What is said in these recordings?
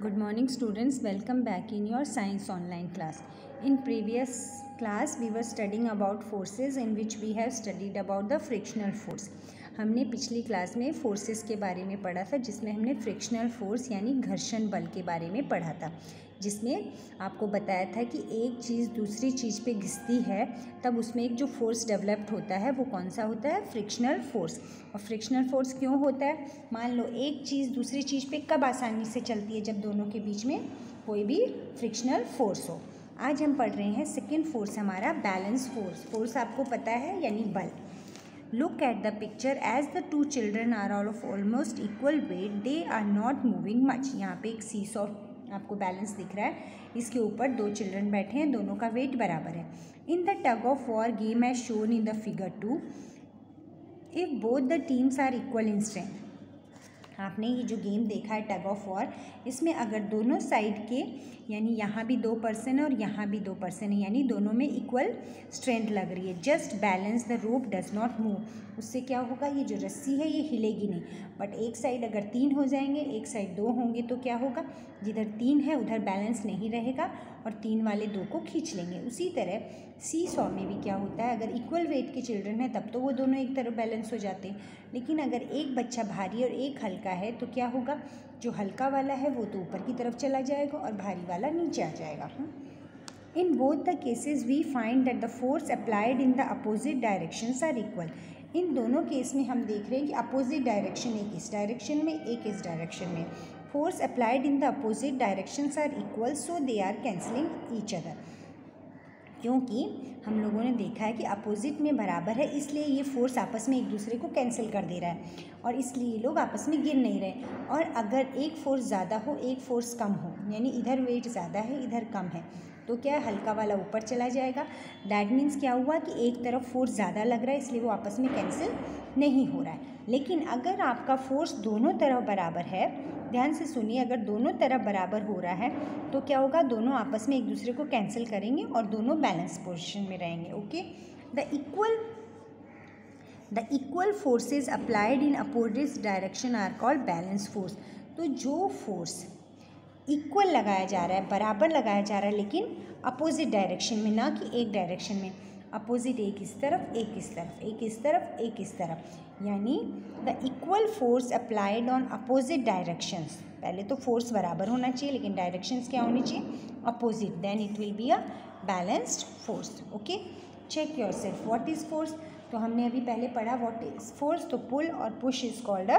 Good morning students, welcome back in your science online class. In previous class we were studying about forces in which we have studied about the frictional force. हमने पिछली class में forces के बारे में पढ़ा था जिसमें हमने फ्रिक्शनल फोर्स यानी घर्षण बल के बारे में पढ़ा था, जिसमें आपको बताया था कि एक चीज़ दूसरी चीज़ पे घिसती है तब उसमें एक जो फोर्स डेवलप्ड होता है वो कौन सा होता है, फ्रिक्शनल फोर्स। और फ्रिक्शनल फोर्स क्यों होता है, मान लो एक चीज़ दूसरी चीज़ पे कब आसानी से चलती है, जब दोनों के बीच में कोई भी फ्रिक्शनल फोर्स हो। आज हम पढ़ रहे हैं सेकेंड फोर्स हमारा बैलेंस फोर्स। फोर्स आपको पता है यानी बल। Look at the picture as the two children are all of almost equal weight. They are not moving much. यहाँ पे एक सीसॉ आपको बैलेंस दिख रहा है, इसके ऊपर दो चिल्ड्रन बैठे हैं, दोनों का वेट बराबर है। In the tug of war game as shown in the figure 2, if both the teams are equal in strength, आपने ये जो गेम देखा है टग ऑफ वॉर, इसमें अगर दोनों साइड के यानी यहाँ भी 2 पर्सन है और यहाँ भी 2 पर्सन है, यानी दोनों में इक्वल स्ट्रेंथ लग रही है। Just balance the rope does not move, उससे क्या होगा, ये जो रस्सी है ये हिलेगी नहीं। बट एक साइड अगर 3 हो जाएंगे, एक साइड 2 होंगे तो क्या होगा, जिधर 3 है उधर बैलेंस नहीं रहेगा और 3 वाले 2 को खींच लेंगे। उसी तरह सी सॉ में भी क्या होता है, अगर इक्वल वेट के चिल्ड्रन है तब तो वो दोनों एक तरफ बैलेंस हो जाते हैं, लेकिन अगर एक बच्चा भारी और एक हल्का है तो क्या होगा, जो हल्का वाला है वो तो ऊपर की तरफ चला जाएगा और भारी वाला नीचे आ जाएगा। In both the cases we find that the force applied in the opposite directions are equal. इन दोनों केस में हम देख रहे हैं कि अपोजिट डायरेक्शन, एक इस डायरेक्शन में एक इस डायरेक्शन में, force applied in the opposite directions are equal, so they are cancelling each other. क्योंकि हम लोगों ने देखा है कि अपोजिट में बराबर है, इसलिए ये फोर्स आपस में एक दूसरे को कैंसिल कर दे रहा है और इसलिए ये लोग आपस में गिर नहीं रहे। और अगर एक फोर्स ज़्यादा हो एक फोर्स कम हो, यानी इधर वेट ज़्यादा है इधर कम है, तो क्या है, हल्का वाला ऊपर चला जाएगा। दैट मीन्स क्या हुआ कि एक तरफ फोर्स ज़्यादा लग रहा है इसलिए वो आपस में कैंसिल नहीं हो रहा है। लेकिन अगर आपका फोर्स दोनों तरफ बराबर है, ध्यान से सुनिए, अगर दोनों तरफ बराबर हो रहा है तो क्या होगा, दोनों आपस में एक दूसरे को कैंसिल करेंगे और दोनों बैलेंस पोजीशन में रहेंगे। Okay, the equal forces applied in opposite direction are called balance force. तो जो फोर्स इक्वल लगाया जा रहा है, बराबर लगाया जा रहा है, लेकिन अपोजिट डायरेक्शन में, ना कि एक डायरेक्शन में, अपोजिट एक इस तरफ एक इस तरफ एक इस तरफ एक इस तरफ, यानी the equal force applied on opposite directions. पहले तो फोर्स बराबर होना चाहिए लेकिन डायरेक्शंस क्या होनी चाहिए, opposite, then it will be a balanced force. Okay, check yourself what is force. तो हमने अभी पहले पढ़ा व्हाट इज फोर्स, तो पुल और push is called a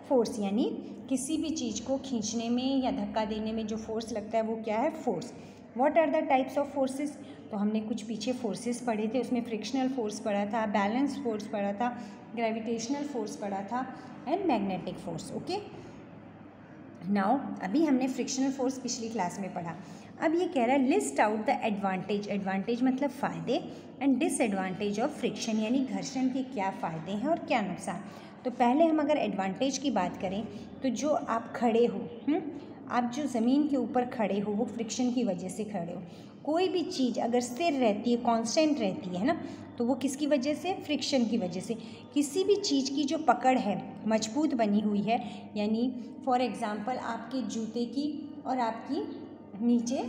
force, यानी किसी भी चीज़ को खींचने में या धक्का देने में जो फोर्स लगता है वो क्या है, force. What are the types of forces, तो हमने कुछ पीछे फोर्सेस पढ़े थे, उसमें फ्रिक्शनल फोर्स पढ़ा था, बैलेंस फोर्स पढ़ा था, ग्रेविटेशनल फोर्स पढ़ा था and magnetic force. Okay, now अभी हमने फ्रिक्शनल फोर्स पिछली क्लास में पढ़ा। अब ये कह रहा है list out the advantage, advantage मतलब फ़ायदे, एंड डिसएडवांटेज ऑफ फ्रिक्शन, यानी घर्षण के क्या फ़ायदे हैं और क्या नुकसान। तो पहले हम अगर एडवांटेज की बात करें तो जो आप खड़े हो, आप जो ज़मीन के ऊपर खड़े हो वो फ्रिक्शन की वजह से खड़े हो। कोई भी चीज़ अगर स्थिर रहती है, कांस्टेंट रहती है ना, तो वो किसकी वजह से, फ्रिक्शन की वजह से। किसी भी चीज़ की जो पकड़ है मजबूत बनी हुई है, यानी फॉर एग्ज़ाम्पल आपके जूते की और आपकी नीचे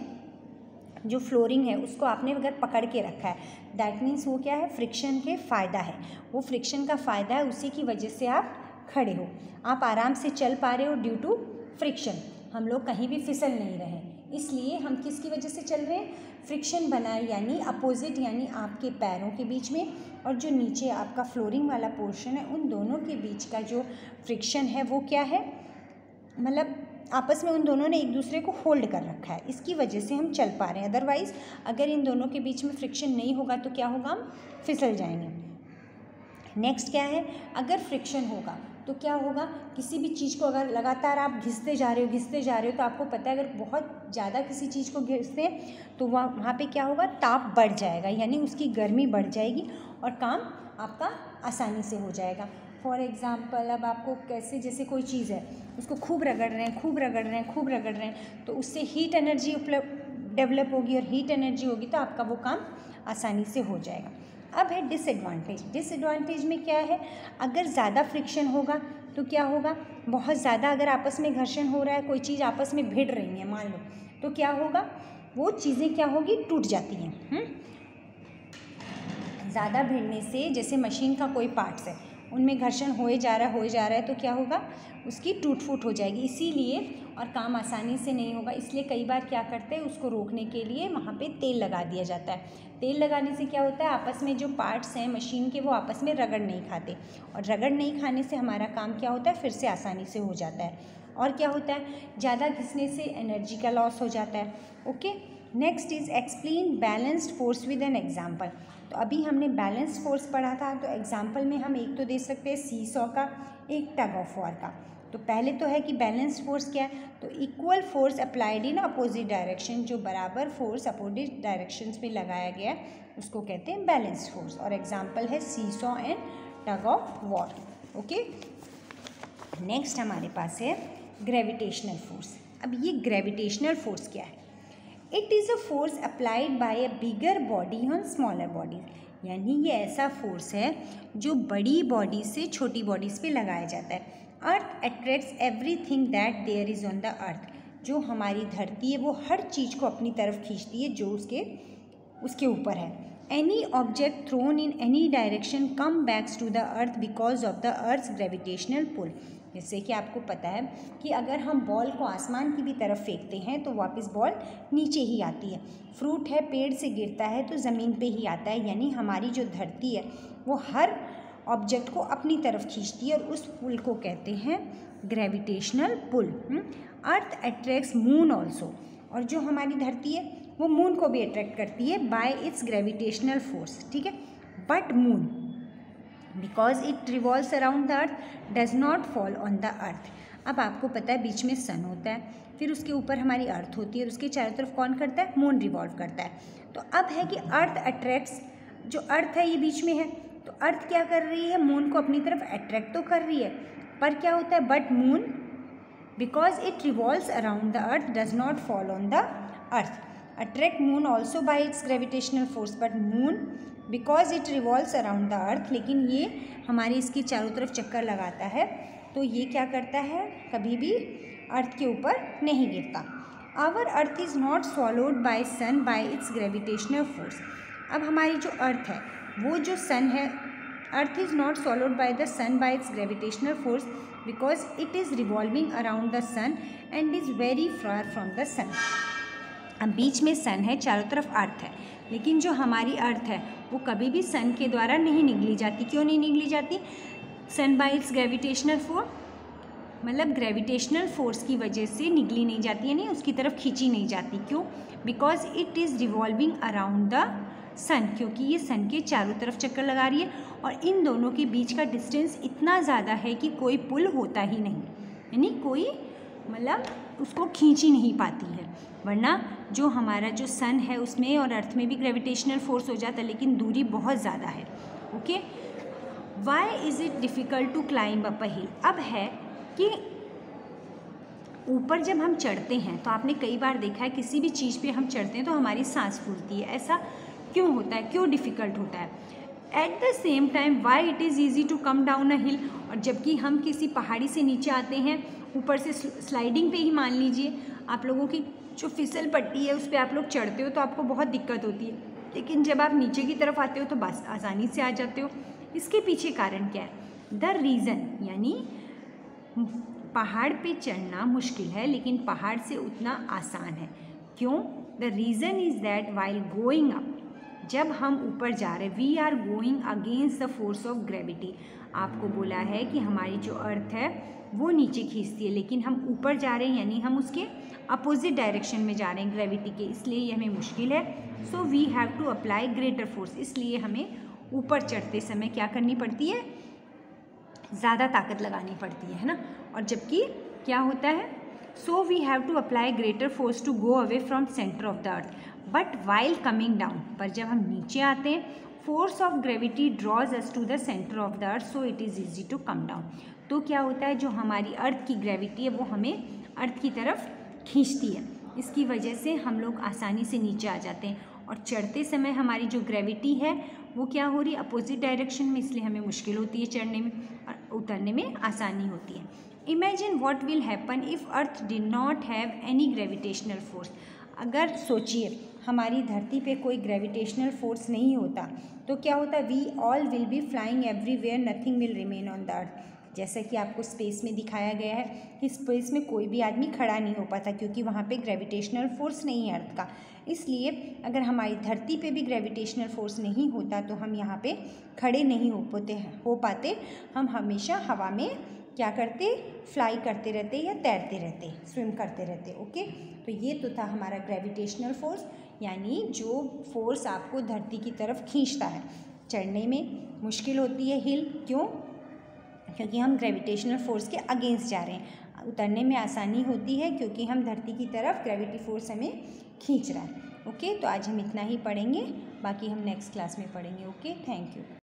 जो फ्लोरिंग है उसको आपने अगर पकड़ के रखा है, दैट मीन्स वो क्या है, फ्रिक्शन के फ़ायदा है, वो फ्रिक्शन का फ़ायदा है, उसी की वजह से आप खड़े हो, आप आराम से चल पा रहे हो ड्यू टू फ्रिक्शन। हम लोग कहीं भी फिसल नहीं रहे, इसलिए हम किसकी वजह से चल रहे हैं, फ्रिक्शन बनाए, यानी अपोजिट, यानी आपके पैरों के बीच में और जो नीचे आपका फ्लोरिंग वाला पोर्शन है उन दोनों के बीच का जो फ्रिक्शन है वो क्या है, मतलब आपस में उन दोनों ने एक दूसरे को होल्ड कर रखा है, इसकी वजह से हम चल पा रहे हैं। अदरवाइज़ अगर इन दोनों के बीच में फ्रिक्शन नहीं होगा तो क्या होगा, हम फिसल जाएंगे। नेक्स्ट क्या है, अगर फ्रिक्शन होगा तो क्या होगा, किसी भी चीज़ को अगर लगातार आप घिसते जा रहे हो तो आपको पता है अगर बहुत ज़्यादा किसी चीज़ को घिसते हैं तो वहाँ पे क्या होगा, ताप बढ़ जाएगा, यानी उसकी गर्मी बढ़ जाएगी और काम आपका आसानी से हो जाएगा। फॉर एग्ज़ाम्पल अब आपको कैसे, जैसे कोई चीज़ है उसको खूब रगड़ रहे हैं तो उससे हीट एनर्जी डेवलप होगी और हीट एनर्जी होगी तो आपका वो काम आसानी से हो जाएगा। अब है डिसएडवांटेज। डिसएडवांटेज में क्या है, अगर ज़्यादा फ्रिक्शन होगा तो क्या होगा, बहुत ज़्यादा अगर आपस में घर्षण हो रहा है, कोई चीज़ आपस में भिड़ रही है मान लो, तो क्या होगा, वो चीज़ें क्या होगी, टूट जाती हैं। ज़्यादा भिड़ने से, जैसे मशीन का कोई पार्ट्स है उनमें घर्षण होए जा रहा है तो क्या होगा, उसकी टूट फूट हो जाएगी। इसीलिए और काम आसानी से नहीं होगा, इसलिए कई बार क्या करते हैं, उसको रोकने के लिए वहाँ पे तेल लगा दिया जाता है। तेल लगाने से क्या होता है, आपस में जो पार्ट्स हैं मशीन के वो आपस में रगड़ नहीं खाते, और रगड़ नहीं खाने से हमारा काम क्या होता है, फिर से आसानी से हो जाता है। और क्या होता है, ज़्यादा घिसने से एनर्जी का लॉस हो जाता है। Okay, next is explain balanced force with an example. तो अभी हमने बैलेंस फोर्स पढ़ा था, तो एग्जाम्पल में हम एक तो दे सकते हैं सी सॉ का, एक टग ऑफ वॉर का। तो पहले तो है कि बैलेंस फोर्स क्या है, तो equal force applied in opposite direction, जो बराबर फोर्स अपोजिट डायरेक्शंस में लगाया गया है उसको कहते हैं बैलेंस फोर्स। और एग्जाम्पल है seesaw and tug of war. Okay, next हमारे पास है ग्रेविटेशनल फोर्स। अब ये ग्रेविटेशनल फोर्स क्या है, it is a force applied by a bigger body on smaller bodies, यानी ये ऐसा फोर्स है जो बड़ी बॉडी से छोटी बॉडीज़ पे लगाया जाता है। Earth attracts everything that there is on the earth, जो हमारी धरती है वो हर चीज़ को अपनी तरफ खींचती है जो उसके ऊपर है। Any object thrown in any direction come backs to the earth because of the earth's gravitational pull. जैसे कि आपको पता है कि अगर हम बॉल को आसमान की भी तरफ फेंकते हैं तो वापस बॉल नीचे ही आती है। फ्रूट है, पेड़ से गिरता है तो ज़मीन पे ही आता है, यानी हमारी जो धरती है वो हर ऑब्जेक्ट को अपनी तरफ खींचती है, और उस पुल को कहते हैं gravitational pull. Earth attracts moon also, और जो हमारी धरती है वो मून को भी अट्रैक्ट करती है बाय इट्स ग्रेविटेशनल फोर्स, ठीक है। But moon because it revolves around the earth does not fall on the अर्थ। अब आपको पता है बीच में सन होता है, फिर उसके ऊपर हमारी अर्थ होती है, और उसके चारों तरफ कौन करता है, मून रिवॉल्व करता है। तो अब है कि अर्थ अट्रैक्ट्स, जो अर्थ है ये बीच में है, तो अर्थ क्या कर रही है, मून को अपनी तरफ अट्रैक्ट तो कर रही है, पर क्या होता है, but moon because it revolves around the earth does not fall on the earth. Attract moon also bye its gravitational force, but moon because it revolves around the earth, लेकिन ये हमारे इसके चारों तरफ चक्कर लगाता है, तो ये क्या करता है, कभी भी अर्थ के ऊपर नहीं गिरता। Our earth is not swallowed by sun by its gravitational force. अब हमारी जो अर्थ है, वो जो सन है, earth is not swallowed by the sun by its gravitational force because it is revolving around the sun and is very far from the sun. अब बीच में सन है, चारों तरफ अर्थ है, लेकिन जो हमारी अर्थ है वो कभी भी सन के द्वारा नहीं निगली जाती। क्यों नहीं निगली जाती, सन बाय इट्स ग्रेविटेशनल फोर्स, मतलब ग्रेविटेशनल फोर्स की वजह से निगली नहीं जाती, यानी उसकी तरफ खींची नहीं जाती। क्यों, because it is revolving around the sun, क्योंकि ये सन के चारों तरफ चक्कर लगा रही है, और इन दोनों के बीच का डिस्टेंस इतना ज़्यादा है कि कोई पुल होता ही नहीं, यानी कोई मतलब उसको खींच ही नहीं पाती है। वरना जो हमारा जो सन है उसमें और अर्थ में भी ग्रेविटेशनल फोर्स हो जाता है, लेकिन दूरी बहुत ज़्यादा है। Okay, why is it difficult to climb up a hill. अब है कि ऊपर जब हम चढ़ते हैं तो आपने कई बार देखा है किसी भी चीज़ पे हम चढ़ते हैं तो हमारी सांस फूलती है, ऐसा क्यों होता है, क्यों डिफ़िकल्ट होता है। At the same time why it is easy to come down a hill, और जबकि हम किसी पहाड़ी से नीचे आते हैं, ऊपर से स्लाइडिंग पे ही मान लीजिए आप लोगों की जो फिसल पट्टी है उस पर आप लोग चढ़ते हो तो आपको बहुत दिक्कत होती है, लेकिन जब आप नीचे की तरफ आते हो तो बस आसानी से आ जाते हो। इसके पीछे कारण क्या है, द रीज़न, यानी पहाड़ पे चढ़ना मुश्किल है लेकिन पहाड़ से उतना आसान है। क्यों, the reason is that while going up, जब हम ऊपर जा रहे हैं, we are going against the force of gravity. आपको बोला है कि हमारी जो अर्थ है वो नीचे खींचती है, लेकिन हम ऊपर जा रहे हैं, यानी हम उसके अपोजिट डायरेक्शन में जा रहे हैं ग्रेविटी के, इसलिए ये हमें मुश्किल है। So we have to apply greater force, इसलिए हमें ऊपर चढ़ते समय क्या करनी पड़ती है, ज़्यादा ताकत लगानी पड़ती है ना। और जबकि क्या होता है, so we have to apply greater force to go away from centre of the earth, but while coming down, पर जब हम नीचे आते हैं, force of gravity draws us to the centre of the earth, so it is easy to come down. तो क्या होता है, जो हमारी अर्थ की ग्रेविटी है वो हमें अर्थ की तरफ खींचती है, इसकी वजह से हम लोग आसानी से नीचे आ जाते हैं। और चढ़ते समय हमारी जो ग्रेविटी है वो क्या हो रही है, अपोजिट डायरेक्शन में, इसलिए हमें मुश्किल होती है चढ़ने में। और उतरने में आसानी होती है। Imagine what will happen if earth did not have any gravitational force. अगर सोचिए हमारी धरती पे कोई ग्रेविटेशनल फोर्स नहीं होता तो क्या होता, we all will be flying everywhere, nothing will remain on the earth. जैसा कि आपको स्पेस में दिखाया गया है कि स्पेस में कोई भी आदमी खड़ा नहीं हो पाता क्योंकि वहाँ पे ग्रेविटेशनल फोर्स नहीं है अर्थ का। इसलिए अगर हमारी धरती पे भी ग्रेविटेशनल फोर्स नहीं होता तो हम यहाँ पे खड़े नहीं हो पाते। हम हमेशा हवा में क्या करते, फ्लाई करते रहते या तैरते रहते, स्विम करते रहते। ओके, तो ये तो था हमारा ग्रेविटेशनल फोर्स, यानी जो फोर्स आपको धरती की तरफ खींचता है। चढ़ने में मुश्किल होती है हिल, क्यों? क्योंकि हम ग्रेविटेशनल फोर्स के अगेंस्ट जा रहे हैं। उतरने में आसानी होती है क्योंकि हम धरती की तरफ ग्रेविटी फोर्स हमें खींच रहा है। ओके, तो आज हम इतना ही पढ़ेंगे, बाकी हम नेक्स्ट क्लास में पढ़ेंगे। Okay, thank you.